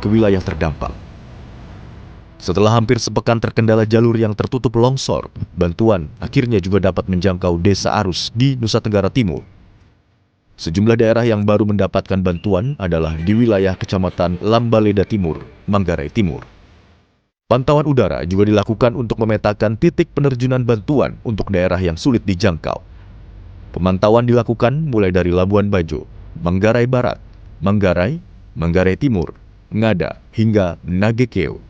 ke wilayah terdampak. Setelah hampir sepekan terkendala jalur yang tertutup longsor, bantuan akhirnya juga dapat menjangkau Desa Arus di Nusa Tenggara Timur. Sejumlah daerah yang baru mendapatkan bantuan adalah di wilayah Kecamatan Lambaleda Timur, Manggarai Timur. Pantauan udara juga dilakukan untuk memetakan titik penerjunan bantuan untuk daerah yang sulit dijangkau. Pemantauan dilakukan mulai dari Labuan Bajo, Manggarai Barat, Manggarai, Manggarai Timur, Ngada, hingga Nagekeo.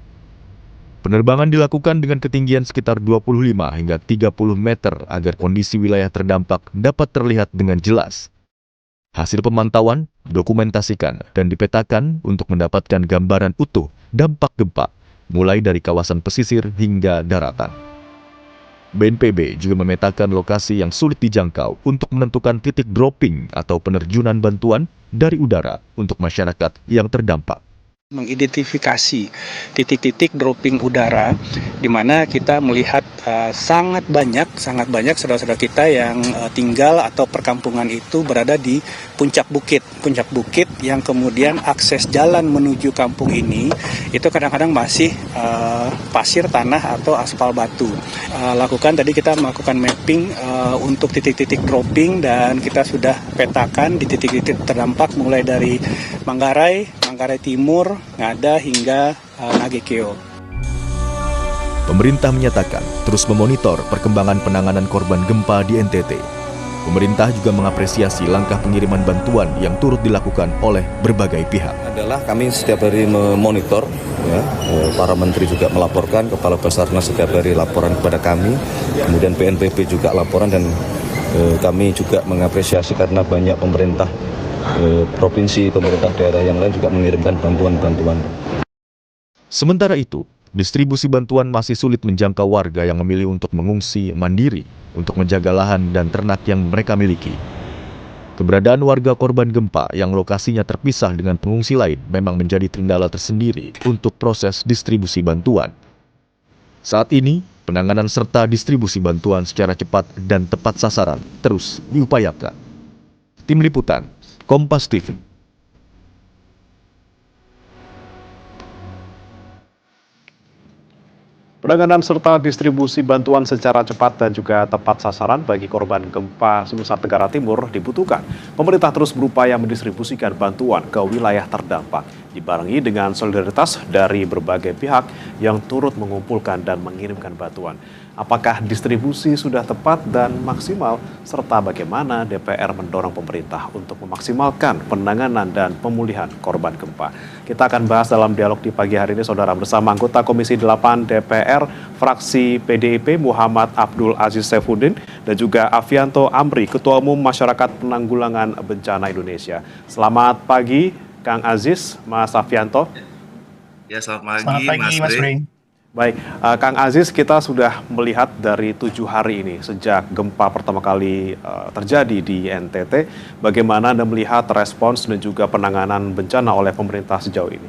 Penerbangan dilakukan dengan ketinggian sekitar 25 hingga 30 meter agar kondisi wilayah terdampak dapat terlihat dengan jelas. Hasil pemantauan dokumentasikan dan dipetakan untuk mendapatkan gambaran utuh dampak gempa, mulai dari kawasan pesisir hingga daratan. BNPB juga memetakan lokasi yang sulit dijangkau untuk menentukan titik dropping atau penerjunan bantuan dari udara untuk masyarakat yang terdampak. Mengidentifikasi titik-titik dropping udara di mana kita melihat sangat banyak saudara-saudara kita yang tinggal atau perkampungan itu berada di puncak bukit yang kemudian akses jalan menuju kampung ini itu kadang-kadang masih pasir tanah atau aspal batu. Tadi kita melakukan mapping untuk titik-titik dropping dan kita sudah petakan di titik-titik terdampak mulai dari Manggarai Timur, Ngada hingga Nagekeo. Pemerintah menyatakan terus memonitor perkembangan penanganan korban gempa di NTT. Pemerintah juga mengapresiasi langkah pengiriman bantuan yang turut dilakukan oleh berbagai pihak. Kami setiap hari memonitor, ya, para menteri juga melaporkan, Kepala Basarnas setiap hari laporan kepada kami, kemudian BNPB juga laporan dan kami juga mengapresiasi karena banyak pemerintah provinsi, pemerintah daerah yang lain juga mengirimkan bantuan-bantuan. Sementara itu, distribusi bantuan masih sulit menjangkau warga yang memilih untuk mengungsi mandiri untuk menjaga lahan dan ternak yang mereka miliki. Keberadaan warga korban gempa yang lokasinya terpisah dengan pengungsi lain memang menjadi kendala tersendiri untuk proses distribusi bantuan. Saat ini, penanganan serta distribusi bantuan secara cepat dan tepat sasaran terus diupayakan. Tim Liputan Kompas TV. Penanganan serta distribusi bantuan secara cepat dan juga tepat sasaran bagi korban gempa Nusa Tenggara Timur dibutuhkan. Pemerintah terus berupaya mendistribusikan bantuan ke wilayah terdampak, dibarengi dengan solidaritas dari berbagai pihak yang turut mengumpulkan dan mengirimkan bantuan. Apakah distribusi sudah tepat dan maksimal, serta bagaimana DPR mendorong pemerintah untuk memaksimalkan penanganan dan pemulihan korban gempa. Kita akan bahas dalam dialog di pagi hari ini, saudara, bersama anggota Komisi 8 DPR, fraksi PDIP Muhammad Abdul Aziz Saifuddin, dan juga Afianto Amri, Ketua Umum Masyarakat Penanggulangan Bencana Indonesia. Selamat pagi, Kang Aziz, Mas Afianto. Ya, selamat pagi, Mas Bring. Baik, Kang Aziz, kita sudah melihat dari 7 hari ini sejak gempa pertama kali terjadi di NTT, bagaimana Anda melihat respons dan juga penanganan bencana oleh pemerintah sejauh ini?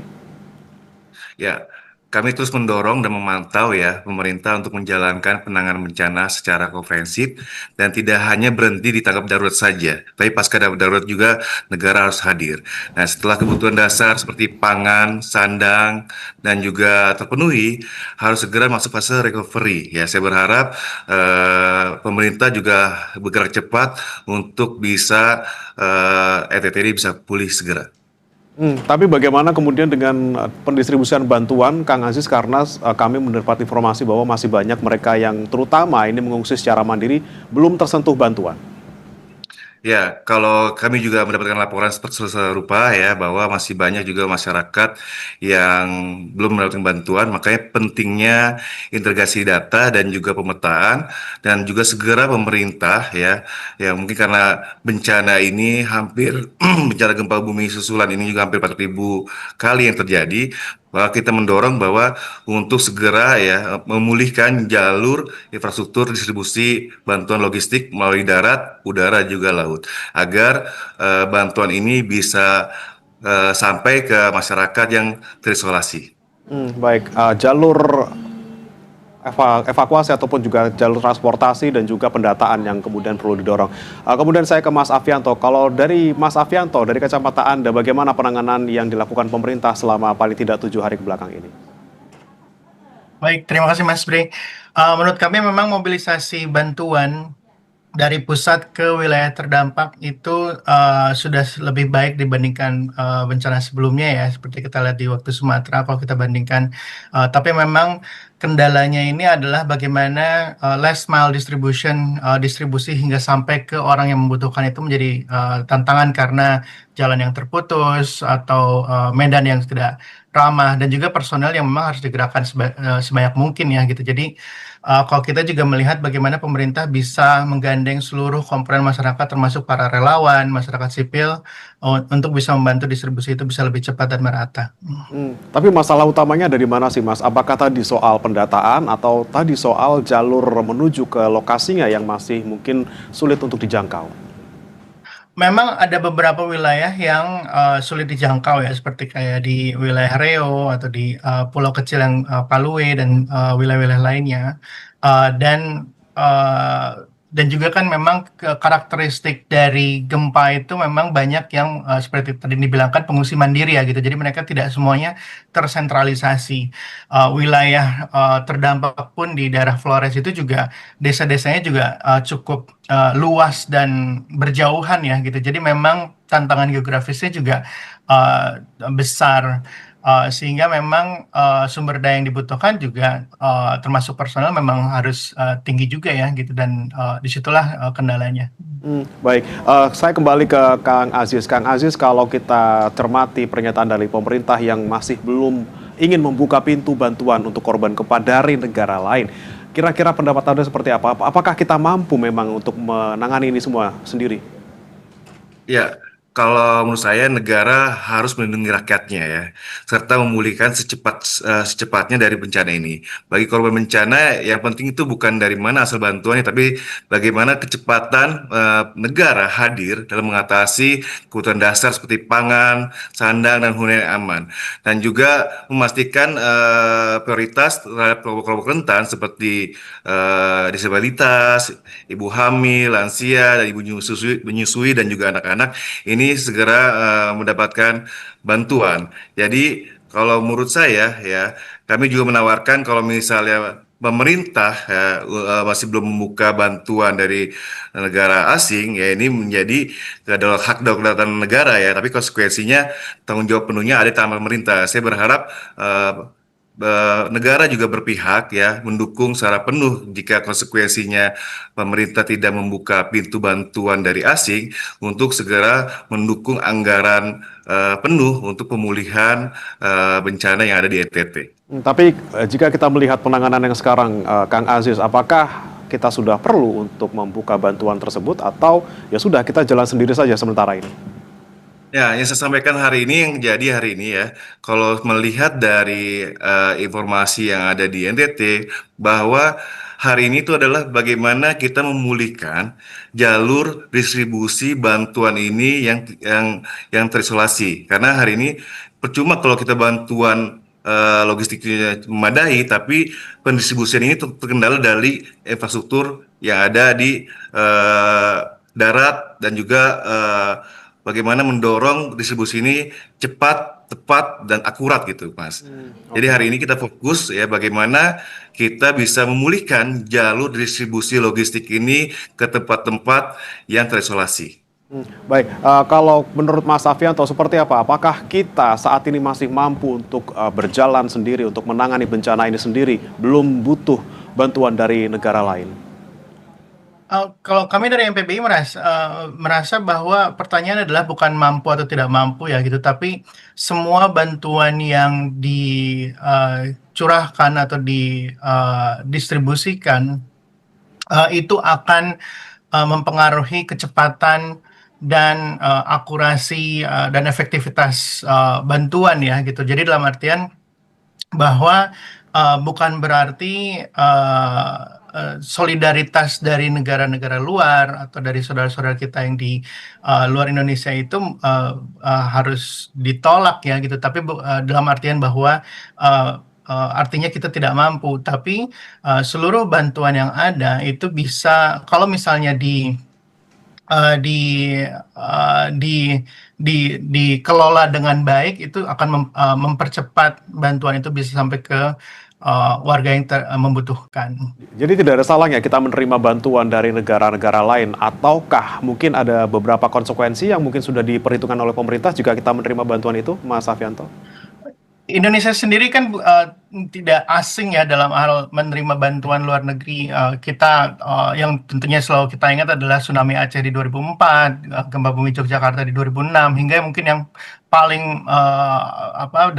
Ya, kami terus mendorong dan memantau ya pemerintah untuk menjalankan penanganan bencana secara komprehensif dan tidak hanya berhenti di tanggap darurat saja, tapi pasca darurat juga negara harus hadir. Nah, setelah kebutuhan dasar seperti pangan, sandang, dan juga terpenuhi, harus segera masuk fase recovery. Ya, saya berharap pemerintah juga bergerak cepat untuk bisa NTT ini bisa pulih segera. Tapi bagaimana kemudian dengan pendistribusian bantuan, Kang Aziz, karena kami mendapat informasi bahwa masih banyak mereka yang terutama ini mengungsi secara mandiri belum tersentuh bantuan. Ya, kalau kami juga mendapatkan laporan serupa ya bahwa masih banyak juga masyarakat yang belum mendapatkan bantuan, makanya pentingnya integrasi data dan juga pemetaan dan juga segera pemerintah ya mungkin karena bencana ini hampir bencana gempa bumi susulan ini juga hampir 4.000 kali yang terjadi, bahwa kita mendorong bahwa untuk segera ya memulihkan jalur infrastruktur distribusi bantuan logistik melalui darat, udara juga laut agar bantuan ini bisa sampai ke masyarakat yang terisolasi. Baik, jalur evakuasi ataupun juga jalur transportasi dan juga pendataan yang kemudian perlu didorong. Kemudian saya ke Mas Afianto. Kalau dari Mas Afianto, dari kacamata Anda, bagaimana penanganan yang dilakukan pemerintah selama paling tidak 7 hari kebelakang ini? Baik, terima kasih Mas Bre. Menurut kami memang mobilisasi bantuan dari pusat ke wilayah terdampak itu sudah lebih baik dibandingkan bencana sebelumnya ya, seperti kita lihat di waktu Sumatera kalau kita bandingkan. Tapi memang kendalanya ini adalah bagaimana last mile distribution, distribusi hingga sampai ke orang yang membutuhkan itu menjadi tantangan karena jalan yang terputus atau medan yang tidak ramah dan juga personel yang memang harus digerakkan sebanyak mungkin ya gitu. Jadi kalau kita juga melihat bagaimana pemerintah bisa menggandeng seluruh komponen masyarakat termasuk para relawan, masyarakat sipil untuk bisa membantu distribusi itu bisa lebih cepat dan merata. Tapi masalah utamanya dari mana sih Mas? Apakah tadi soal pendataan atau tadi soal jalur menuju ke lokasinya yang masih mungkin sulit untuk dijangkau? Memang ada beberapa wilayah yang sulit dijangkau ya, seperti kayak di wilayah Riau atau di pulau kecil yang Palue dan wilayah-wilayah lainnya. Dan dan juga kan memang karakteristik dari gempa itu memang banyak yang seperti tadi dibilangkan pengungsi mandiri ya gitu. Jadi mereka tidak semuanya tersentralisasi. Wilayah terdampak pun di daerah Flores itu juga desa-desanya juga cukup luas dan berjauhan ya gitu. Jadi memang tantangan geografisnya juga besar. Sehingga memang sumber daya yang dibutuhkan juga termasuk personal memang harus tinggi juga ya gitu dan disitulah kendalanya. Baik, saya kembali ke Kang Aziz. Kang Aziz, kalau kita cermati pernyataan dari pemerintah yang masih belum ingin membuka pintu bantuan untuk korban gempa dari negara lain, kira-kira pendapat Anda seperti apa? Apakah kita mampu memang untuk menangani ini semua sendiri? Ya, kalau menurut saya negara harus melindungi rakyatnya ya, serta memulihkan secepatnya dari bencana ini. Bagi korban bencana, yang penting itu bukan dari mana asal bantuannya, tapi bagaimana kecepatan negara hadir dalam mengatasi kebutuhan dasar seperti pangan, sandang, dan hunian yang aman. Dan juga memastikan prioritas terhadap kelompok-kelompok rentan seperti disabilitas, ibu hamil, lansia, dan ibu menyusui dan juga anak-anak ini segera mendapatkan bantuan. Jadi kalau menurut saya ya, kami juga menawarkan kalau misalnya pemerintah ya, masih belum membuka bantuan dari negara asing, ya ini menjadi hak kedaulatan negara ya, tapi konsekuensinya tanggung jawab penuhnya ada di tangan pemerintah. Saya berharap negara juga berpihak ya mendukung secara penuh jika konsekuensinya pemerintah tidak membuka pintu bantuan dari asing untuk segera mendukung anggaran penuh untuk pemulihan bencana yang ada di NTT. Tapi jika kita melihat penanganan yang sekarang, Kang Aziz, apakah kita sudah perlu untuk membuka bantuan tersebut atau ya sudah kita jalan sendiri saja sementara ini? Ya, yang saya sampaikan hari ini, yang jadi hari ini ya, kalau melihat dari informasi yang ada di NTT, bahwa hari ini itu adalah bagaimana kita memulihkan jalur distribusi bantuan ini yang terisolasi. Karena hari ini percuma kalau kita bantuan logistiknya memadai, tapi pendistribusian ini terkendala dari infrastruktur yang ada di darat dan juga bagaimana mendorong distribusi ini cepat, tepat, dan akurat gitu, Mas. Jadi hari ini kita fokus ya bagaimana kita bisa memulihkan jalur distribusi logistik ini ke tempat-tempat yang terisolasi. Baik, kalau menurut Mas Afianto seperti apa? Apakah kita saat ini masih mampu untuk berjalan sendiri, untuk menangani bencana ini sendiri, belum butuh bantuan dari negara lain? Kalau kami dari MPBI merasa bahwa pertanyaan adalah bukan mampu atau tidak mampu ya gitu, tapi semua bantuan yang dicurahkan atau didistribusikan itu akan mempengaruhi kecepatan dan akurasi dan efektivitas bantuan ya gitu. Jadi dalam artian bahwa bukan berarti solidaritas dari negara-negara luar atau dari saudara-saudara kita yang di luar Indonesia itu harus ditolak ya gitu. Tapi dalam artian bahwa artinya kita tidak mampu, tapi seluruh bantuan yang ada itu bisa, kalau misalnya eh, di eh, di dikelola dengan baik, itu akan mempercepat bantuan itu bisa sampai ke warga yang membutuhkan. Jadi tidak ada salahnya kita menerima bantuan dari negara-negara lain, ataukah mungkin ada beberapa konsekuensi yang mungkin sudah diperhitungkan oleh pemerintah jika kita menerima bantuan itu, Mas Afianto? Indonesia sendiri kan tidak asing ya dalam hal menerima bantuan luar negeri. Kita yang tentunya selalu kita ingat adalah tsunami Aceh di 2004, gempa bumi Yogyakarta di 2006, hingga mungkin yang paling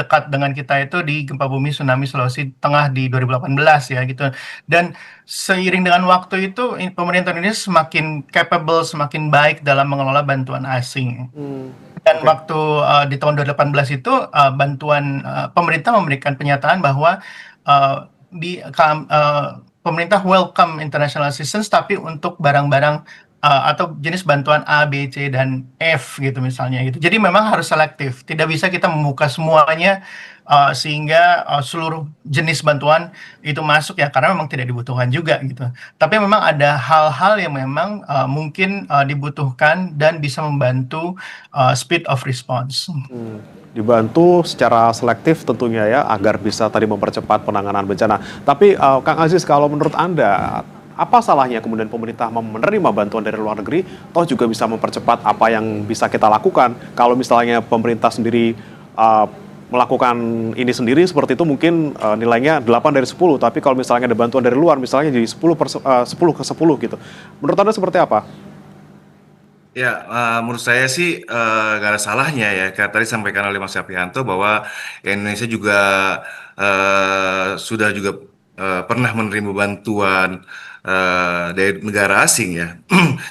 dekat dengan kita itu di gempa bumi tsunami Sulawesi Tengah di 2018 ya gitu. Dan seiring dengan waktu itu pemerintah Indonesia semakin capable, semakin baik dalam mengelola bantuan asing. Dan Oke. waktu di tahun 2018 itu bantuan pemerintah memberikan pernyataan bahwa uh, pemerintah welcome international assistance, tapi untuk barang-barang atau jenis bantuan A, B, C, dan F gitu misalnya gitu. Jadi memang harus selektif. Tidak bisa kita membuka semuanya sehingga seluruh jenis bantuan itu masuk ya, karena memang tidak dibutuhkan juga gitu. Tapi memang ada hal-hal yang memang mungkin dibutuhkan dan bisa membantu speed of response. Dibantu secara selektif tentunya ya, agar bisa tadi mempercepat penanganan bencana. Tapi Kang Aziz, kalau menurut Anda, apa salahnya kemudian pemerintah menerima bantuan dari luar negeri, toh juga bisa mempercepat apa yang bisa kita lakukan. Kalau misalnya pemerintah sendiri uh, melakukan ini sendiri seperti itu, mungkin nilainya 8 dari 10, tapi kalau misalnya ada bantuan dari luar, misalnya jadi 10 ke 10 gitu. Menurut Anda seperti apa? Ya, menurut saya sih nggak ada salahnya ya. Kayak tadi sampaikan oleh Mas Yapianto bahwa Indonesia juga sudah juga pernah menerima bantuan dari negara asing ya.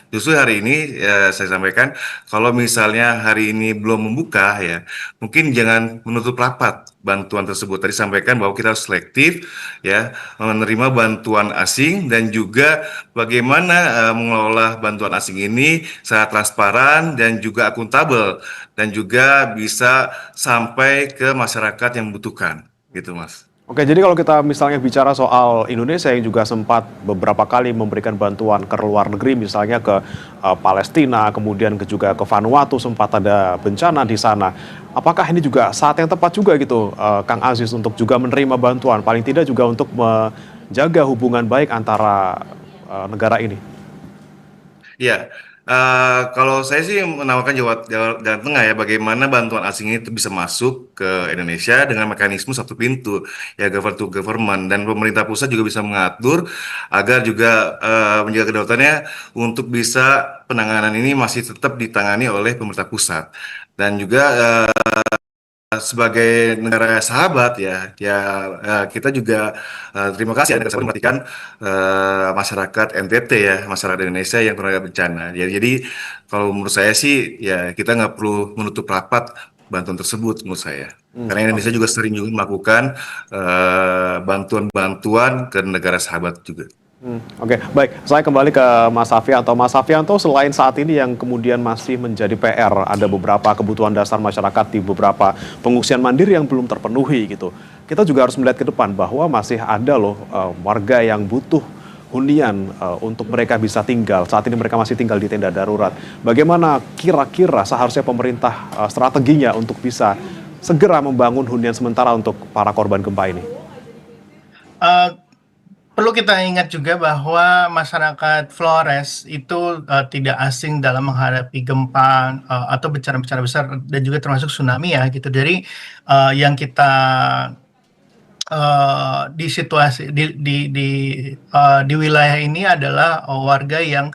Justru hari ini saya sampaikan kalau misalnya hari ini belum membuka ya, mungkin jangan menutup rapat bantuan tersebut. Tadi sampaikan bahwa kita harus selektif ya menerima bantuan asing dan juga bagaimana mengelola bantuan asing ini secara transparan dan juga akuntabel dan juga bisa sampai ke masyarakat yang membutuhkan, gitu Mas. Oke, jadi kalau kita misalnya bicara soal Indonesia yang juga sempat beberapa kali memberikan bantuan ke luar negeri, misalnya ke Palestina, kemudian juga ke Vanuatu, sempat ada bencana di sana. Apakah ini juga saat yang tepat juga gitu, Kang Aziz, untuk juga menerima bantuan, paling tidak juga untuk menjaga hubungan baik antara negara ini? Ya, kalau saya sih menawarkan jalan tengah ya, bagaimana bantuan asing itu bisa masuk ke Indonesia dengan mekanisme satu pintu, ya government to government, dan pemerintah pusat juga bisa mengatur agar juga menjaga kedaulatannya untuk bisa penanganan ini masih tetap ditangani oleh pemerintah pusat. Dan juga sebagai negara sahabat ya, kita juga terima kasih Anda sudah memperhatikan masyarakat NTT ya, masyarakat Indonesia yang terdampak bencana. Jadi kalau menurut saya sih ya kita nggak perlu menutup rapat bantuan tersebut menurut saya. Karena Indonesia juga sering juga melakukan bantuan-bantuan ke negara sahabat juga. Oke, baik. Saya kembali ke Mas Afianto. Mas Afianto, selain saat ini yang kemudian masih menjadi PR, ada beberapa kebutuhan dasar masyarakat di beberapa pengungsian mandiri yang belum terpenuhi gitu. Kita juga harus melihat ke depan bahwa masih ada loh warga yang butuh hunian untuk mereka bisa tinggal. Saat ini mereka masih tinggal di tenda darurat. Bagaimana kira-kira seharusnya pemerintah strateginya untuk bisa segera membangun hunian sementara untuk para korban gempa ini? Uh, Perlu kita ingat juga bahwa masyarakat Flores itu tidak asing dalam menghadapi gempa atau bencana-bencana besar, dan juga termasuk tsunami ya gitu. Jadi yang kita di situasi di wilayah ini adalah warga yang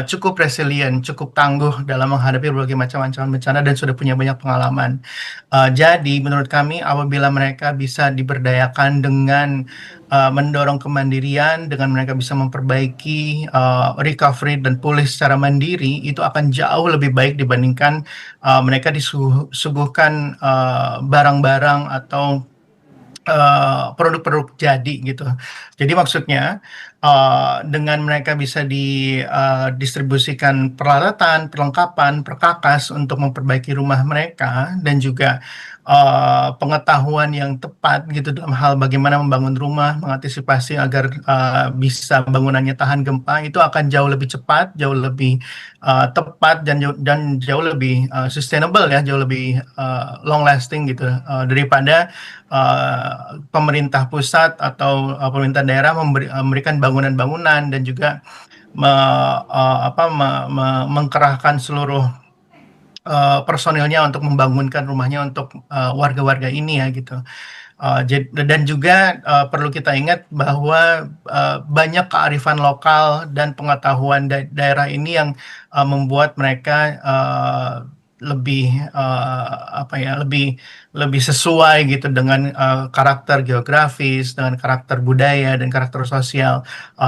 cukup resilient, cukup tangguh dalam menghadapi berbagai macam ancaman bencana dan sudah punya banyak pengalaman. Jadi menurut kami apabila mereka bisa diberdayakan dengan mendorong kemandirian, dengan mereka bisa memperbaiki recovery dan pulih secara mandiri, itu akan jauh lebih baik dibandingkan mereka disuguhkan barang-barang atau produk-produk jadi gitu. Jadi maksudnya dengan mereka bisa didistribusikan peralatan, perlengkapan, perkakas untuk memperbaiki rumah mereka, dan juga pengetahuan yang tepat gitu dalam hal bagaimana membangun rumah, mengantisipasi agar bisa bangunannya tahan gempa, itu akan jauh lebih cepat, jauh lebih tepat dan jauh lebih sustainable ya, jauh lebih long lasting gitu daripada pemerintah pusat atau pemerintah daerah memberikan bangunan-bangunan dan juga mengkerahkan seluruh personilnya untuk membangunkan rumahnya untuk warga-warga ini ya gitu. Dan juga perlu kita ingat bahwa banyak kearifan lokal dan pengetahuan daerah ini yang membuat mereka lebih lebih sesuai gitu dengan karakter geografis, dengan karakter budaya dan karakter sosial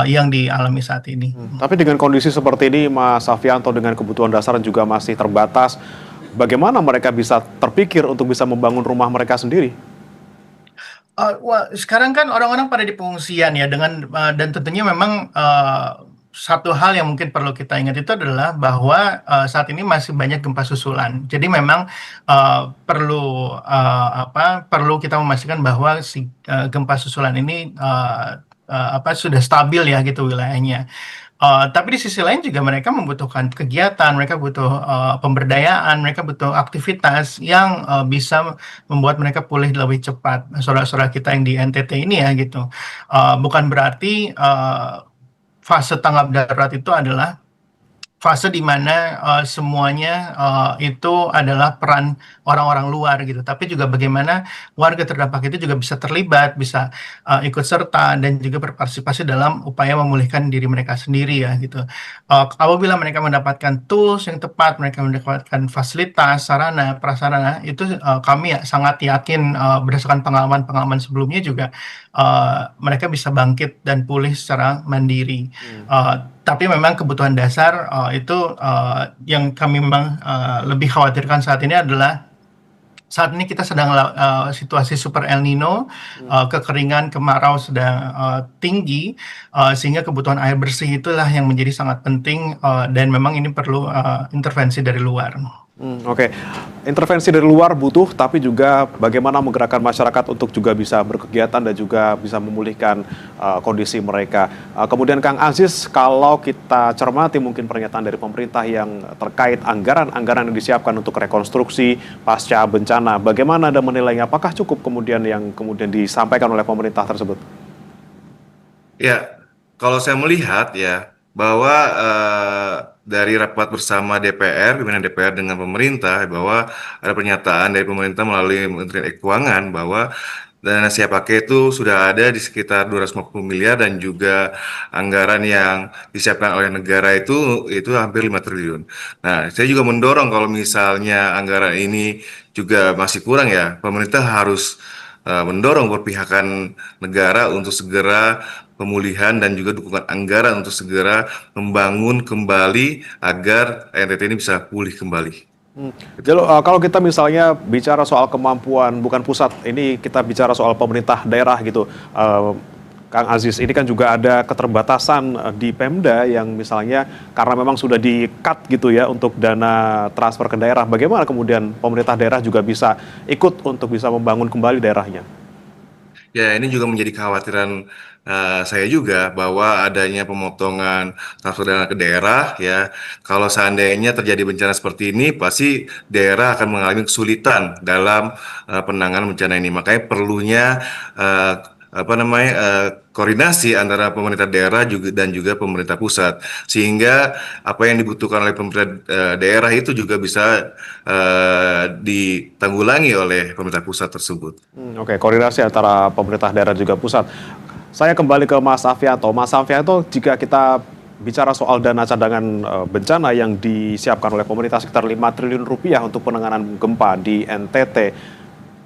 yang dialami saat ini. Tapi dengan kondisi seperti ini, Mas Safianto, dengan kebutuhan dasar juga masih terbatas, bagaimana mereka bisa terpikir untuk bisa membangun rumah mereka sendiri? Sekarang kan orang-orang pada di pengungsian ya dan tentunya memang satu hal yang mungkin perlu kita ingat itu adalah bahwa saat ini masih banyak gempa susulan. Jadi memang perlu kita memastikan bahwa si gempa susulan ini sudah stabil ya gitu wilayahnya. Tapi di sisi lain juga mereka membutuhkan kegiatan, mereka butuh pemberdayaan, mereka butuh aktivitas yang bisa membuat mereka pulih lebih cepat. Saudara-saudara kita yang di NTT ini ya gitu. Bukan berarti fase tanggap darurat itu adalah fase di mana semuanya itu adalah peran orang-orang luar gitu, tapi juga bagaimana warga terdampak itu juga bisa terlibat, bisa ikut serta dan juga berpartisipasi dalam upaya memulihkan diri mereka sendiri ya gitu. Apabila mereka mendapatkan tools yang tepat, mereka mendapatkan fasilitas, sarana, prasarana, itu kami sangat yakin berdasarkan pengalaman-pengalaman sebelumnya juga mereka bisa bangkit dan pulih secara mandiri. Tapi memang kebutuhan dasar itu yang kami memang lebih khawatirkan saat ini adalah saat ini kita sedang situasi super El Nino, kekeringan, kemarau sedang tinggi, sehingga kebutuhan air bersih itulah yang menjadi sangat penting dan memang ini perlu intervensi dari luar. Oke. Intervensi dari luar butuh, tapi juga bagaimana menggerakkan masyarakat untuk juga bisa berkegiatan dan juga bisa memulihkan kondisi mereka. Kemudian Kang Aziz, kalau kita cermati mungkin pernyataan dari pemerintah yang terkait anggaran yang disiapkan untuk rekonstruksi pasca bencana, bagaimana Anda menilainya? Apakah cukup kemudian yang kemudian disampaikan oleh pemerintah tersebut? Ya, kalau saya melihat ya bahwa dari rapat bersama DPR, pimpinan DPR dengan pemerintah, bahwa ada pernyataan dari pemerintah melalui Menteri Keuangan bahwa dana siap pakai itu sudah ada di sekitar 250 miliar dan juga anggaran yang disiapkan oleh negara itu hampir 5 triliun. Nah, saya juga mendorong kalau misalnya anggaran ini juga masih kurang ya, pemerintah harus mendorong perpihakan negara untuk segera pemulihan dan juga dukungan anggaran untuk segera membangun kembali agar NTT ini bisa pulih kembali. Jadi kalau kita misalnya bicara soal kemampuan, bukan pusat, ini kita bicara soal pemerintah daerah gitu, Kang Aziz, ini kan juga ada keterbatasan di Pemda yang misalnya karena memang sudah di-cut gitu ya untuk dana transfer ke daerah. Bagaimana kemudian pemerintah daerah juga bisa ikut untuk bisa membangun kembali daerahnya? Ya, ini juga menjadi kekhawatiran saya juga bahwa adanya pemotongan transfer dana ke daerah ya. Kalau seandainya terjadi bencana seperti ini, pasti daerah akan mengalami kesulitan dalam penanganan bencana ini. Makanya perlunya koordinasi antara pemerintah daerah dan juga pemerintah pusat, sehingga apa yang dibutuhkan oleh pemerintah daerah itu juga bisa ditanggulangi oleh pemerintah pusat tersebut. Oke, koordinasi antara pemerintah daerah juga pusat. Saya kembali ke Mas Safianto. Mas Safianto, jika kita bicara soal dana cadangan bencana yang disiapkan oleh pemerintah sekitar 5 triliun rupiah untuk penanganan gempa di NTT,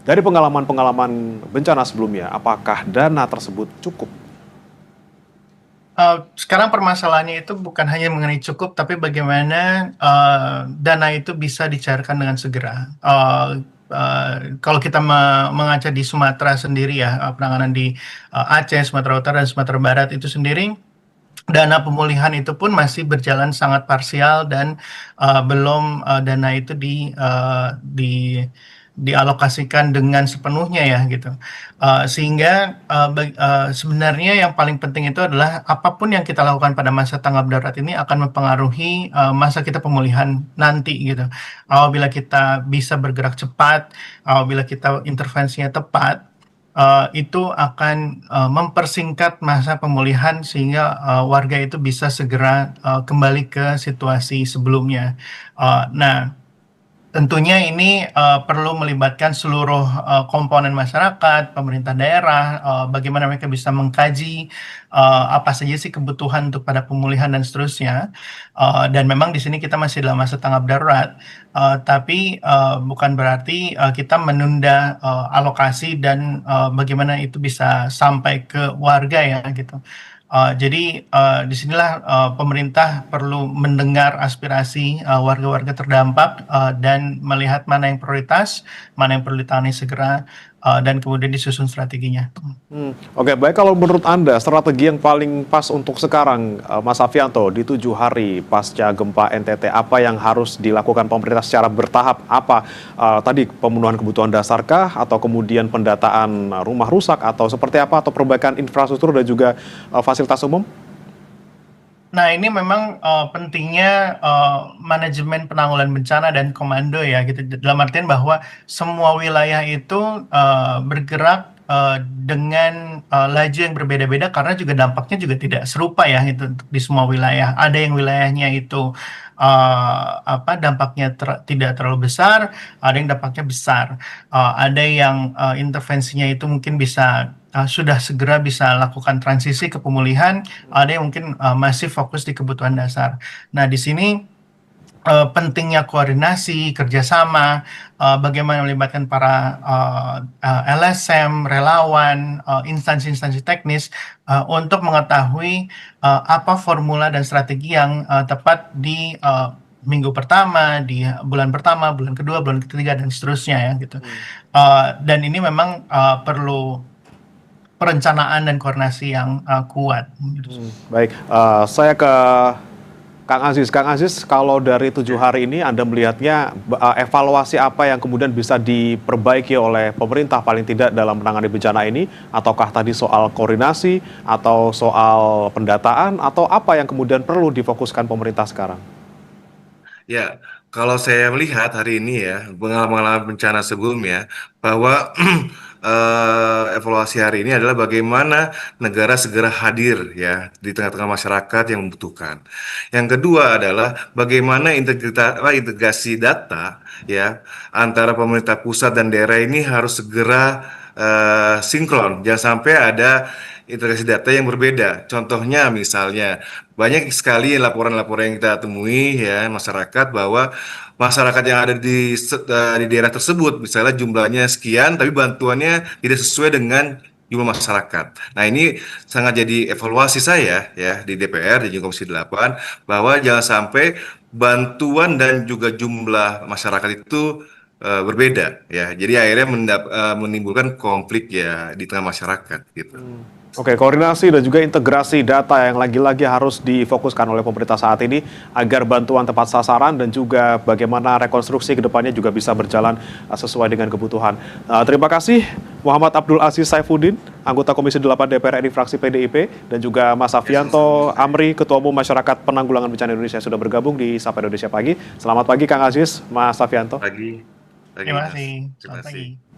dari pengalaman-pengalaman bencana sebelumnya, apakah dana tersebut cukup? Sekarang permasalahannya itu bukan hanya mengenai cukup, tapi bagaimana dana itu bisa dicairkan dengan segera. Kalau kita mengaca di Sumatera sendiri ya, penanganan di Aceh, Sumatera Utara, dan Sumatera Barat itu sendiri, dana pemulihan itu pun masih berjalan sangat parsial dan belum dana itu dialokasikan dengan sepenuhnya ya gitu. Sehingga sebenarnya yang paling penting itu adalah apapun yang kita lakukan pada masa tanggap darurat ini akan mempengaruhi masa kita pemulihan nanti gitu. Apabila kita bisa bergerak cepat, apabila kita intervensinya tepat, itu akan mempersingkat masa pemulihan sehingga warga itu bisa segera kembali ke situasi sebelumnya. Nah, tentunya ini perlu melibatkan seluruh komponen masyarakat, pemerintah daerah, bagaimana mereka bisa mengkaji apa saja sih kebutuhan untuk pada pemulihan dan seterusnya. Dan memang di sini kita masih dalam masa tanggap darurat, tapi bukan berarti kita menunda alokasi dan bagaimana itu bisa sampai ke warga ya gitu. Jadi disinilah pemerintah perlu mendengar aspirasi warga-warga terdampak dan melihat mana yang prioritas, mana yang perlu ditangani segera, dan kemudian disusun strateginya. Oke, baik, kalau menurut Anda strategi yang paling pas untuk sekarang, Mas Afianto, di 7 hari pasca gempa NTT, apa yang harus dilakukan pemerintah secara bertahap? Apa tadi pemenuhan kebutuhan dasarkah, atau kemudian pendataan rumah rusak, atau seperti apa, atau perbaikan infrastruktur dan juga fasilitas umum? Nah, ini memang pentingnya manajemen penanggulangan bencana dan komando ya gitu. Dalam artian bahwa semua wilayah itu bergerak dengan laju yang berbeda-beda karena juga dampaknya juga tidak serupa ya itu untuk di semua wilayah. Ada yang wilayahnya itu dampaknya tidak terlalu besar, ada yang dampaknya besar. Ada yang intervensinya itu mungkin bisa sudah segera bisa lakukan transisi ke pemulihan, ada yang mungkin masih fokus di kebutuhan dasar. Nah, di sini pentingnya koordinasi, kerjasama, bagaimana melibatkan para LSM, relawan, instansi-instansi teknis untuk mengetahui apa formula dan strategi yang tepat di minggu pertama, di bulan pertama, bulan kedua, bulan ketiga, dan seterusnya ya gitu. Dan ini memang perlu perencanaan dan koordinasi yang kuat. Baik, saya ke Kang Aziz. Kang Aziz, kalau dari 7 hari ini Anda melihatnya evaluasi apa yang kemudian bisa diperbaiki oleh pemerintah paling tidak dalam menangani bencana ini? Ataukah tadi soal koordinasi, atau soal pendataan, atau apa yang kemudian perlu difokuskan pemerintah sekarang? Ya, kalau saya melihat hari ini ya, pengalaman bencana sebelumnya, bahwa evaluasi hari ini adalah bagaimana negara segera hadir ya di tengah-tengah masyarakat yang membutuhkan. Yang kedua adalah bagaimana integrasi data ya antara pemerintah pusat dan daerah ini harus segera sinkron. Jangan sampai ada integrasi data yang berbeda. Contohnya misalnya banyak sekali laporan-laporan yang kita temui ya masyarakat bahwa masyarakat yang ada di daerah tersebut misalnya jumlahnya sekian tapi bantuannya tidak sesuai dengan jumlah masyarakat. Nah, ini sangat jadi evaluasi saya ya di DPR dan juga Komisi 8 bahwa jangan sampai bantuan dan juga jumlah masyarakat itu berbeda ya. Jadi akhirnya menimbulkan konflik ya di tengah masyarakat gitu. Oke, koordinasi dan juga integrasi data yang lagi-lagi harus difokuskan oleh pemerintah saat ini agar bantuan tepat sasaran dan juga bagaimana rekonstruksi ke depannya juga bisa berjalan sesuai dengan kebutuhan. Terima kasih Muhammad Abdul Aziz Saifuddin, anggota Komisi 8 DPR RI fraksi PDIP, dan juga Mas Afianto Amri, Ketua Umum Masyarakat Penanggulangan Bencana Indonesia, sudah bergabung di Sapa Indonesia Pagi. Selamat pagi Kang Aziz, Mas Afianto. Pagi. Terima kasih. Terima Selamat kasih. pagi.